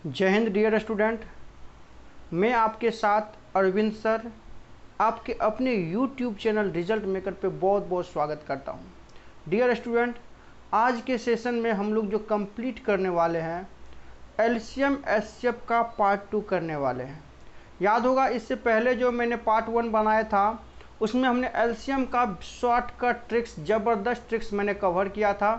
जय Hind dear student. मैं आपके साथ अरविंद सर आपके अपने YouTube चैनल रिजल्ट मेकर पे बहुत बहुत स्वागत करता हूँ। डियर स्टूडेंट, आज के सेशन में हम लोग जो कंप्लीट करने वाले हैं एलसीएम एचसीएफ का पार्ट 2 करने वाले हैं। याद होगा इससे पहले जो मैंने पार्ट 1 बनाया था उसमें हमने एलसीएम का शॉर्टकट ट्रिक्स, ज़बरदस्त ट्रिक्स मैंने कवर किया था।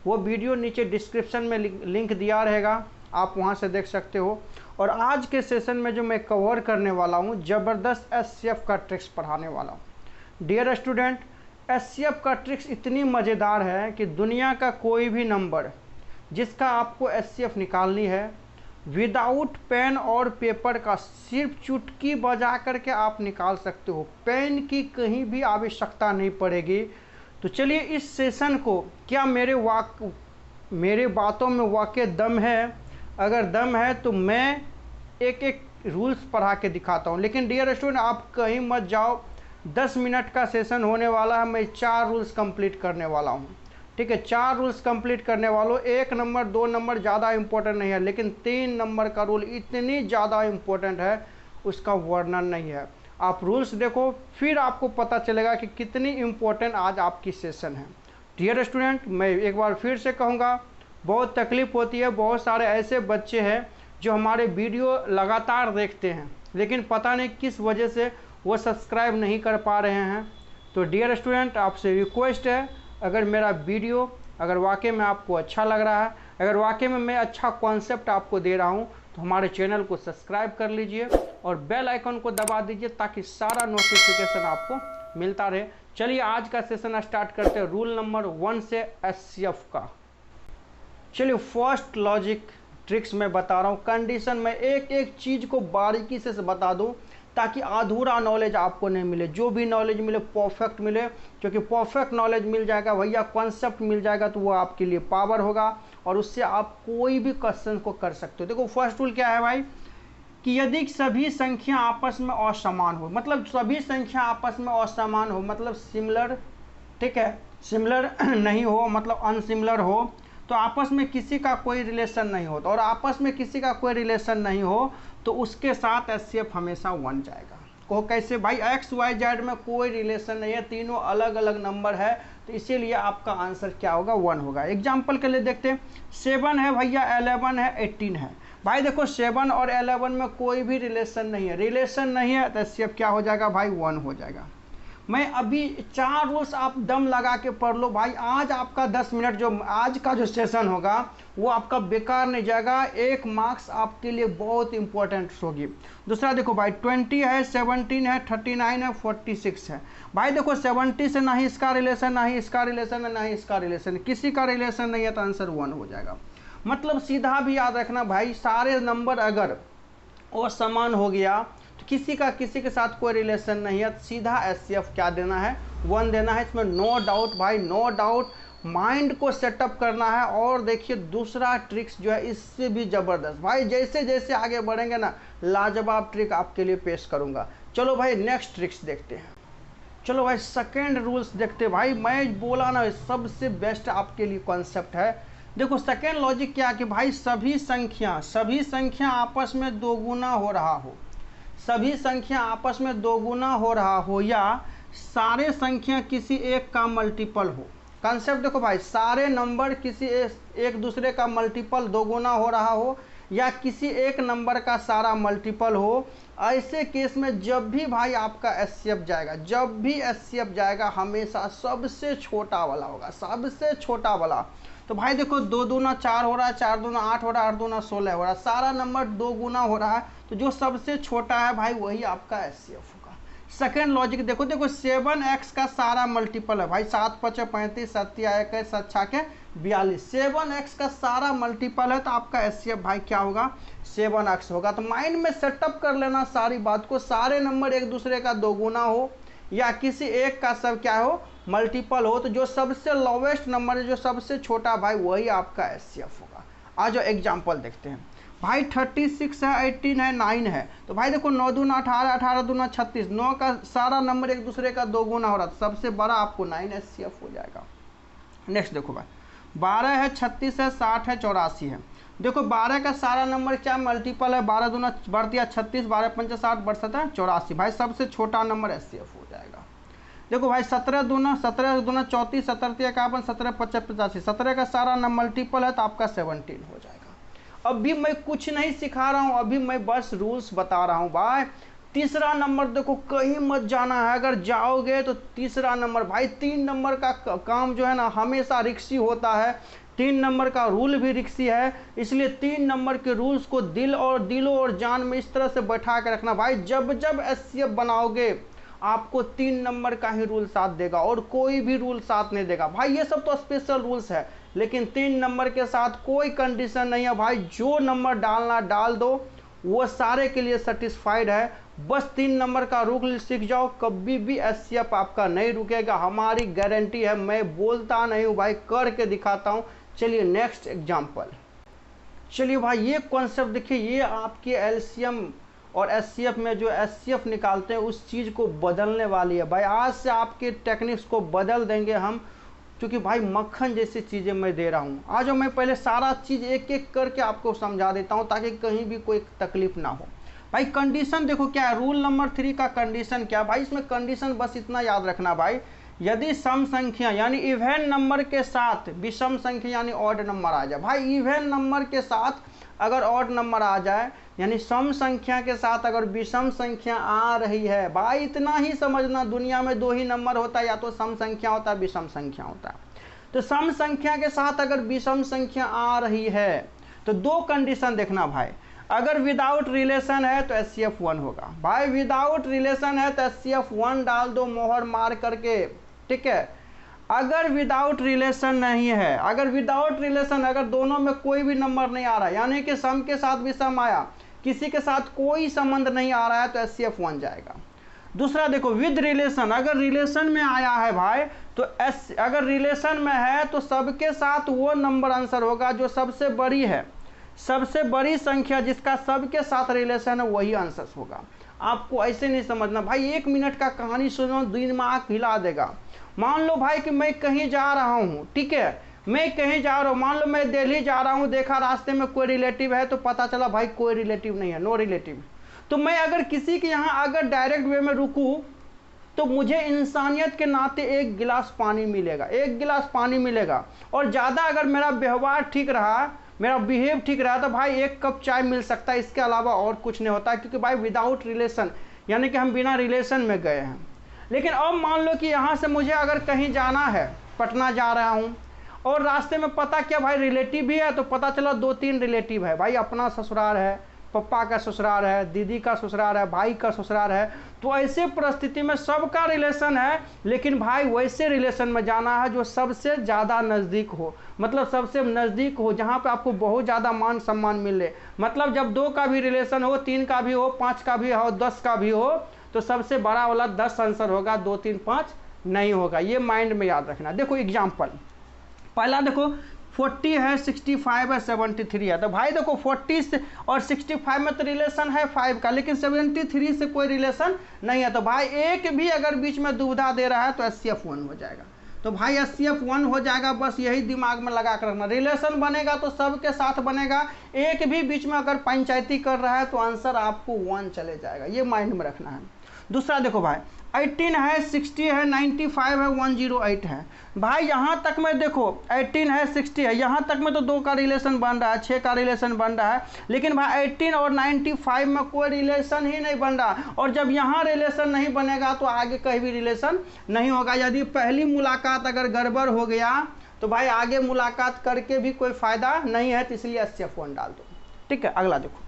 वो वीडियो नीचे डिस्क्रिप्शन में लिंक दिया रहेगा, आप वहां से देख सकते हो। और आज के सेशन में जो मैं कवर करने वाला हूं ज़बरदस्त एचसीएफ का ट्रिक्स पढ़ाने वाला हूं। डियर स्टूडेंट, एचसीएफ का ट्रिक्स इतनी मज़ेदार है कि दुनिया का कोई भी नंबर जिसका आपको एचसीएफ निकालनी है विदाउट पेन और पेपर का सिर्फ चुटकी बजा करके आप निकाल सकते हो। पेन की कहीं भी आवश्यकता नहीं पड़ेगी। तो चलिए इस सेशन को, क्या मेरे बातों में वाकई दम है? अगर दम है तो मैं एक एक रूल्स पढ़ा के दिखाता हूँ। लेकिन डियर स्टूडेंट, आप कहीं मत जाओ, 10 मिनट का सेशन होने वाला है। मैं 4 रूल्स कंप्लीट करने वाला हूँ, ठीक है। 4 रूल्स कंप्लीट करने वालों, 1 नंबर 2 नंबर ज़्यादा इंपॉर्टेंट नहीं है, लेकिन 3 नंबर का रूल इतनी ज़्यादा इंपॉर्टेंट है उसका वर्णन नहीं है। आप रूल्स देखो फिर आपको पता चलेगा कि कितनी इम्पोर्टेंट आज आपकी सेशन है। डियर स्टूडेंट, मैं एक बार फिर से कहूँगा, बहुत तकलीफ़ होती है। बहुत सारे ऐसे बच्चे हैं जो हमारे वीडियो लगातार देखते हैं लेकिन पता नहीं किस वजह से वो सब्सक्राइब नहीं कर पा रहे हैं। तो डियर स्टूडेंट, आपसे रिक्वेस्ट है, अगर मेरा वीडियो अगर वाकई में आपको अच्छा लग रहा है, अगर वाकई में मैं अच्छा कॉन्सेप्ट आपको दे रहा हूँ, तो हमारे चैनल को सब्सक्राइब कर लीजिए और बेल आइकन को दबा दीजिए ताकि सारा नोटिफिकेशन आपको मिलता रहे। चलिए आज का सेशन स्टार्ट करते हैं रूल नंबर 1 से एचसीएफ का। चलिए फर्स्ट लॉजिक ट्रिक्स मैं बता रहा हूँ। कंडीशन में एक एक चीज़ को बारीकी से बता दूँ ताकि अधूरा नॉलेज आपको नहीं मिले। जो भी नॉलेज मिले परफेक्ट मिले, क्योंकि परफेक्ट नॉलेज मिल जाएगा भैया, कॉन्सेप्ट मिल जाएगा तो वो आपके लिए पावर होगा और उससे आप कोई भी क्वेश्चन को कर सकते हो। देखो फर्स्ट रूल क्या है भाई, कि यदि सभी संख्या आपस में असमान हो, मतलब सभी संख्या आपस में असमान हो, मतलब सिमिलर, ठीक है, सिमिलर नहीं हो, मतलब अनसिमिलर हो, तो आपस में किसी का कोई रिलेशन नहीं होता। और आपस में किसी का कोई रिलेशन नहीं हो तो उसके साथ एचसीएफ हमेशा 1 जाएगा। को कैसे भाई, एक्स वाई जेड में कोई रिलेशन नहीं है, तीनों अलग अलग नंबर है, तो इसीलिए आपका आंसर क्या होगा, 1 होगा। एग्जाम्पल के लिए देखते हैं, 7 है भैया, 11 है, 18 है। भाई देखो 7 और 11 में कोई भी रिलेशन नहीं है, रिलेशन नहीं है तो एचसीएफ क्या हो जाएगा भाई, 1 हो जाएगा। मैं अभी 4 रूल्स आप दम लगा के पढ़ लो भाई। आज आपका 10 मिनट जो आज का जो सेशन होगा वो आपका बेकार नहीं जाएगा। 1 मार्क्स आपके लिए बहुत इंपॉर्टेंट होगी। दूसरा देखो भाई, 20 है, 17 है, 39 है, 46 है। भाई देखो 70 से ना ही इसका रिलेशन, ना ही इसका रिलेशन है, ना ही इसका रिलेशन, किसी का रिलेशन नहीं है तो आंसर 1 हो जाएगा। मतलब सीधा भी याद रखना भाई, सारे नंबर अगर और समान हो गया तो किसी के साथ कोई रिलेशन नहीं है, सीधा एचसीएफ क्या देना है, 1 देना है। इसमें नो डाउट भाई, नो डाउट। माइंड को सेटअप करना है। और देखिए दूसरा ट्रिक्स जो है इससे भी ज़बरदस्त भाई, जैसे जैसे आगे बढ़ेंगे ना लाजवाब ट्रिक आपके लिए पेश करूंगा। चलो भाई नेक्स्ट ट्रिक्स देखते हैं। चलो भाई सेकेंड रूल्स देखते हैं। भाई मैं बोला ना सबसे बेस्ट आपके लिए कॉन्सेप्ट है। देखो सेकेंड लॉजिक क्या कि भाई सभी संख्या आपस में दोगुना हो रहा हो, सभी संख्या आपस में दोगुना हो रहा हो, या सारे संख्या किसी एक का मल्टीपल हो। कंसेप्ट देखो भाई, सारे नंबर किसी एक दूसरे का मल्टीपल दोगुना हो रहा हो, या किसी एक नंबर का सारा मल्टीपल हो। ऐसे केस में जब भी भाई आपका एचसीएफ जाएगा, जब भी एचसीएफ जाएगा हमेशा सबसे छोटा वाला होगा, सबसे छोटा वाला। तो भाई देखो 2 दूना 4 हो रहा है, 4 दूना 8 हो रहा है, 8 दूना 16 हो रहा है, सारा नंबर 2 गुना हो रहा है, तो जो सबसे छोटा है भाई वही आपका एचसीएफ होगा। सेकेंड लॉजिक देखो, 7x का सारा मल्टीपल है भाई, 7 5 35, 7 1 7 6 42, 7x का सारा मल्टीपल है तो आपका एचसीएफ भाई क्या होगा, 7x होगा। तो माइंड में सेटअप कर लेना सारी बात को, सारे नंबर एक दूसरे का दोगुना हो या किसी एक का सब क्या हो, मल्टीपल हो, तो जो सबसे लोवेस्ट नंबर है, जो सबसे छोटा भाई वही आपका एचसीएफ होगा। आज एग्जांपल देखते हैं भाई, 36 है, 18 है, 9 है। तो भाई देखो 9 दूना 18, 18 दूना 36, 9 का सारा नंबर एक दूसरे का दोगुना हो रहा था, सबसे बड़ा आपको 9 एचसीएफ हो जाएगा। नेक्स्ट देखो भाई, 12 है, 36 है, 60 है, 84 है। देखो 12 का सारा नंबर क्या मल्टीपल है, 12 दूना बढ़ 36, 12 पंचा 60, 62 84। भाई सबसे छोटा नंबर एचसीएफ हो जाएगा। देखो भाई 17 दूना 34, 17 51, 17 55 85, 17 का सारा नंबर मल्टीपल है तो आपका 17 हो जाएगा। अभी मैं कुछ नहीं सिखा रहा हूँ, अभी मैं बस रूल्स बता रहा हूँ भाई। तीसरा नंबर देखो कहीं मत जाना है, अगर जाओगे तो तीसरा नंबर भाई 3 नंबर का काम जो है ना हमेशा रिक्सी होता है, 3 नंबर का रूल भी रिक्सी है, इसलिए 3 नंबर के रूल्स को दिलों और जान में इस तरह से बैठा के रखना भाई। जब जब एचसीएफ बनाओगे आपको 3 नंबर का ही रूल साथ देगा और कोई भी रूल साथ नहीं देगा भाई। ये सब तो स्पेशल रूल्स है, लेकिन 3 नंबर के साथ कोई कंडीशन नहीं है भाई। जो नंबर डालना डाल दो, वो सारे के लिए सेटिस्फाइड है। बस 3 नंबर का रूल सीख जाओ, कभी भी एचसीएफ आपका नहीं रुकेगा, हमारी गारंटी है। मैं बोलता नहीं हूँ भाई, करके दिखाता हूँ। चलिए नेक्स्ट एग्जाम्पल। चलिए भाई ये कॉन्सेप्ट देखिए, ये आपके एलसीएम और एचसीएफ में जो एचसीएफ निकालते हैं उस चीज़ को बदलने वाली है भाई। आज से आपके टेक्निक्स को बदल देंगे हम, क्योंकि भाई मक्खन जैसी चीज़ें मैं दे रहा हूँ। आज मैं पहले सारा चीज़ एक एक करके आपको समझा देता हूँ ताकि कहीं भी कोई तकलीफ ना हो। भाई कंडीशन देखो क्या है, रूल नंबर 3 का कंडीशन क्या भाई, इसमें कंडीशन बस इतना याद रखना भाई, यदि सम संख्या यानी इवन नंबर के साथ विषम संख्या यानी ऑड नंबर आ जाए। भाई इवन नंबर के साथ अगर ऑड नंबर आ जाए, यानी सम संख्या के साथ अगर विषम संख्या आ रही है, भाई इतना ही समझना, दुनिया में 2 ही नंबर होता है, या तो सम संख्या होता है विषम संख्या होता है। तो सम संख्या के साथ अगर विषम संख्या आ रही है तो 2 कंडीशन देखना भाई। अगर विदाउट रिलेशन है तो एचसीएफ 1 होगा भाई, विदाउट रिलेशन है तो एचसीएफ 1 डाल दो मोहर मार करके, ठीक है। अगर विदाउट रिलेशन नहीं है, अगर विदाउट रिलेशन, अगर दोनों में कोई भी नंबर नहीं आ रहा है, यानी कि सम के साथ विषम आया, किसी के साथ कोई संबंध नहीं आ रहा है, तो एचसीएफ 1 जाएगा। दूसरा देखो विद रिलेशन, अगर रिलेशन में आया है भाई तो अगर रिलेशन में है तो सबके साथ वो नंबर आंसर होगा जो सबसे बड़ी है, सबसे बड़ी संख्या जिसका सबके साथ रिलेशन है वही आंसर होगा। आपको ऐसे नहीं समझना भाई, 1 मिनट का कहानी सुनो दिमाग हिला देगा। मान लो भाई कि मैं कहीं जा रहा हूँ, ठीक है, मैं कहीं जा रहा हूँ, मान लो मैं दिल्ली जा रहा हूँ, देखा रास्ते में कोई रिलेटिव है तो पता चला भाई कोई रिलेटिव नहीं है, नो रिलेटिव। तो मैं अगर किसी के यहाँ अगर डायरेक्ट वे में रुकूँ तो मुझे इंसानियत के नाते 1 गिलास पानी मिलेगा, 1 गिलास पानी मिलेगा। और ज़्यादा अगर मेरा व्यवहार ठीक रहा, मेरा बिहेव ठीक रहा तो भाई 1 कप चाय मिल सकता है, इसके अलावा और कुछ नहीं होता, क्योंकि भाई विदाउट रिलेशन, यानी कि हम बिना रिलेशन में गए हैं। लेकिन अब मान लो कि यहाँ से मुझे अगर कहीं जाना है, पटना जा रहा हूँ, और रास्ते में पता क्या भाई रिलेटिव भी है, तो पता चला 2-3 रिलेटिव है भाई, अपना ससुराल है, पप्पा का ससुराल है, दीदी का ससुराल है, भाई का ससुराल है। तो ऐसे परिस्थिति में सबका रिलेशन है, लेकिन भाई वैसे रिलेशन में जाना है जो सबसे ज़्यादा नज़दीक हो, मतलब सबसे नज़दीक हो, जहाँ पे आपको बहुत ज़्यादा मान सम्मान मिले। मतलब जब 2 का भी रिलेशन हो, 3 का भी हो, 5 का भी हो, 10 का भी हो, तो सबसे बड़ा वाला 10 आंसर होगा, 2, 3, 5 नहीं होगा। ये माइंड में याद रखना। देखो एग्जाम्पल, पहला देखो 40 है, 65 है, 73 है। तो भाई देखो 40 से और 65 में तो रिलेशन है 5 का, लेकिन 73 से कोई रिलेशन नहीं है। तो भाई एक भी अगर बीच में दुविधा दे रहा है तो एचसीएफ 1 हो जाएगा। तो भाई एचसीएफ 1 हो जाएगा, बस यही दिमाग में लगा कर रखना। रिलेशन बनेगा तो सबके साथ बनेगा, एक भी बीच में अगर पंचायती कर रहा है तो आंसर आपको 1 चले जाएगा, ये माइंड में रखना है। दूसरा देखो भाई 18 है, 60 है, 95 है, 108 है। भाई यहाँ तक में देखो 18 है, 60 है, यहाँ तक में तो 2 का रिलेशन बन रहा है, 6 का रिलेशन बन रहा है, लेकिन भाई 18 और 95 में कोई रिलेशन ही नहीं बन रहा। और जब यहाँ रिलेशन नहीं बनेगा तो आगे कहीं भी रिलेशन नहीं होगा। यदि पहली मुलाकात अगर गड़बड़ हो गया तो भाई आगे मुलाकात करके भी कोई फ़ायदा नहीं है, तो इसलिए एचसीएफ 1 डाल दो, ठीक है। अगला देखो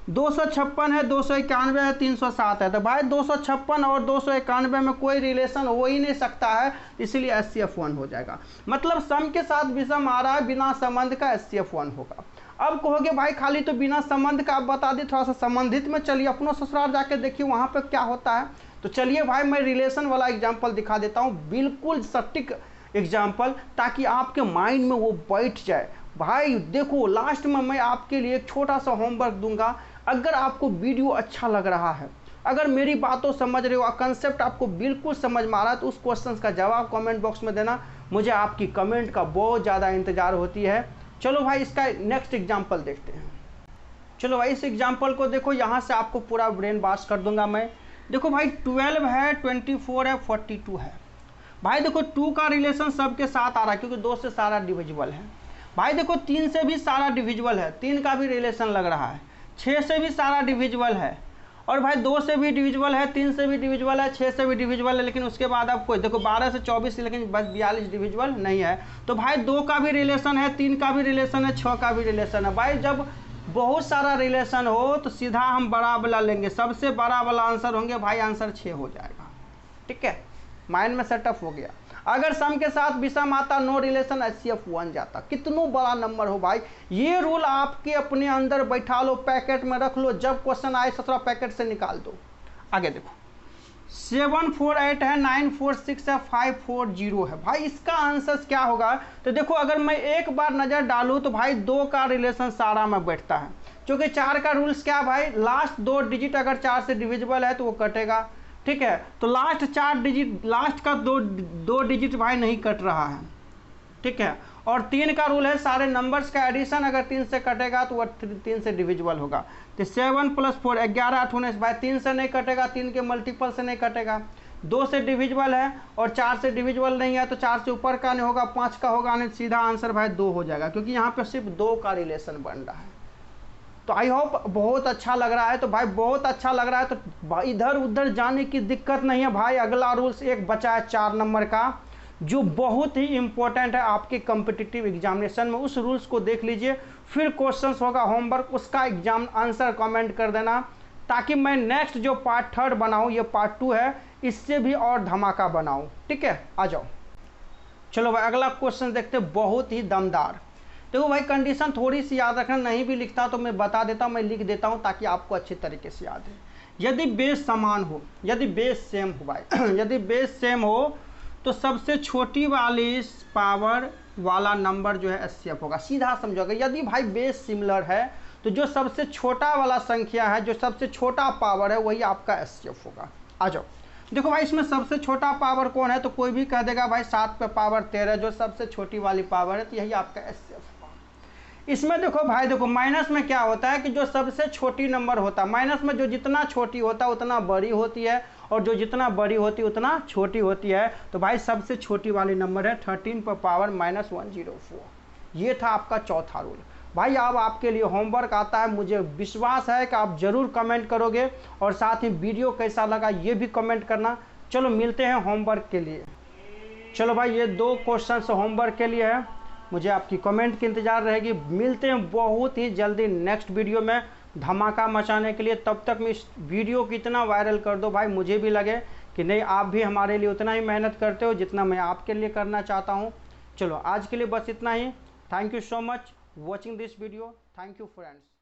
256 है, 291 है, 307 है। तो भाई 256 और 291 में कोई रिलेशन हो ही नहीं सकता है, इसलिए एचसीएफ 1 हो जाएगा। मतलब सम के साथ विषम आ रहा है, बिना संबंध का एचसीएफ 1 होगा। अब कहोगे भाई खाली तो बिना संबंध का, आप बता दी, थोड़ा सा संबंधित में चलिए, अपना ससुराल जाके देखिए वहाँ पे क्या होता है। तो चलिए भाई मैं रिलेशन वाला एग्जाम्पल दिखा देता हूँ, बिल्कुल सटीक एग्जाम्पल, ताकि आपके माइंड में वो बैठ जाए। भाई देखो लास्ट में मैं आपके लिए एक छोटा सा होमवर्क दूंगा। अगर आपको वीडियो अच्छा लग रहा है, अगर मेरी बातों समझ रहे हो, कंसेप्ट आपको बिल्कुल समझ में आ रहा है, तो उस क्वेश्चन का जवाब कमेंट बॉक्स में देना। मुझे आपकी कमेंट का बहुत ज़्यादा इंतज़ार होती है। चलो भाई इसका नेक्स्ट एग्जाम्पल देखते हैं। चलो भाई इस एग्जाम्पल को देखो, यहाँ से आपको पूरा ब्रेन वॉश कर दूंगा मैं। देखो भाई 12 है, 24 है, 42 है। भाई देखो 2 का रिलेशन सबके साथ आ रहा है क्योंकि 2 से सारा डिविजिबल है। भाई देखो 3 से भी सारा डिविजिबल है, 3 का भी रिलेशन लग रहा है। 6 से भी सारा डिविजिबल है, और भाई 2 से भी डिविजिबल है, 3 से भी डिविजिबल है, 6 से भी डिविजिबल है। लेकिन उसके बाद आप कोई देखो 12 से 24, लेकिन बस 42 डिविजिबल नहीं है। तो भाई 2 का भी रिलेशन है, 3 का भी रिलेशन है, 6 का भी रिलेशन है। भाई जब बहुत सारा रिलेशन हो तो सीधा हम बड़ा वाला लेंगे, सबसे बड़ा वाला आंसर होंगे भाई, आंसर 6 हो जाएगा। ठीक है, माइंड में सेटअप हो गया। अगर सम के साथ विषम आता, नो रिलेशन, HCF 1 जाता। कितना बड़ा नंबर हो भाई, ये रूल आपके अपने अंदर बैठा लो, पैकेट में रख लो, जब क्वेश्चन आए 17 पैकेट से निकाल दो। आगे देखो 748 है, 946 है, 540 है। भाई इसका आंसर क्या होगा? तो देखो अगर मैं एक बार नज़र डालूँ तो भाई 2 का रिलेशन सारा में बैठता है, क्योंकि 4 का रूल्स क्या भाई, लास्ट 2 डिजिट अगर 4 से डिविजिबल है तो वो कटेगा। ठीक है, तो लास्ट 4 डिजिट, लास्ट का दो डिजिट भाई नहीं कट रहा है। ठीक है, और 3 का रूल है, सारे नंबर्स का एडिशन अगर 3 से कटेगा तो वह 3 से डिविजिबल होगा। तो 7 + 4 11 8 19 भाई 3 से नहीं कटेगा, 3 के मल्टीपल से नहीं कटेगा। 2 से डिविजिबल है और 4 से डिविजिबल नहीं है, तो 4 से ऊपर का नहीं होगा, 5 का होगा नहीं, सीधा आंसर भाई 2 हो जाएगा, क्योंकि यहाँ पे सिर्फ 2 का रिलेशन बन रहा है। तो आई होप बहुत अच्छा लग रहा है। तो भाई बहुत अच्छा लग रहा है तो इधर उधर जाने की दिक्कत नहीं है भाई। अगला रूल्स एक बचा है 4 नंबर का, जो बहुत ही इंपॉर्टेंट है आपके कॉम्पिटिटिव एग्जामिनेशन में। उस रूल्स को देख लीजिए, फिर क्वेश्चंस होगा होमवर्क, उसका एग्जाम आंसर कमेंट कर देना, ताकि मैं नेक्स्ट जो पार्ट 3 बनाऊँ, ये पार्ट 2 है, इससे भी और धमाका बनाऊँ। ठीक है, आ जाओ। चलो भाई अगला क्वेश्चन देखते, बहुत ही दमदार। देखो भाई कंडीशन थोड़ी सी याद रखना, नहीं भी लिखता तो मैं बता देता हूँ, मैं लिख देता हूँ ताकि आपको अच्छे तरीके से याद है। यदि बेस समान हो, यदि बेस सेम हो भाई यदि बेस सेम हो तो सबसे छोटी वाली पावर वाला नंबर जो है HCF होगा। सीधा समझोगे, यदि भाई बेस सिमिलर है तो जो सबसे छोटा वाला संख्या है, जो सबसे छोटा पावर है, वही आपका HCF होगा। आ जाओ देखो भाई, इसमें सबसे छोटा पावर कौन है? तो कोई भी कह देगा भाई 7 पे पावर 13 जो सबसे छोटी वाली पावर है, तो यही आपका HCF होगा। इसमें देखो भाई, देखो माइनस में क्या होता है कि जो सबसे छोटी नंबर होता है, माइनस में जो जितना छोटी होता है उतना बड़ी होती है, और जो जितना बड़ी होती है उतना छोटी होती है। तो भाई सबसे छोटी वाली नंबर है 13 पर पावर -104। ये था आपका चौथा रूल। भाई अब आपके लिए होमवर्क आता है, मुझे विश्वास है कि आप ज़रूर कमेंट करोगे, और साथ ही वीडियो कैसा लगा ये भी कमेंट करना। चलो मिलते हैं होमवर्क के लिए। चलो भाई ये 2 क्वेश्चन होमवर्क के लिए है, मुझे आपकी कमेंट की इंतज़ार रहेगी। मिलते हैं बहुत ही जल्दी नेक्स्ट वीडियो में धमाका मचाने के लिए। तब तक मैं इस वीडियो को इतना वायरल कर दो भाई, मुझे भी लगे कि नहीं आप भी हमारे लिए उतना ही मेहनत करते हो जितना मैं आपके लिए करना चाहता हूँ। चलो आज के लिए बस इतना ही। Thank you so much watching this video. Thank you friends.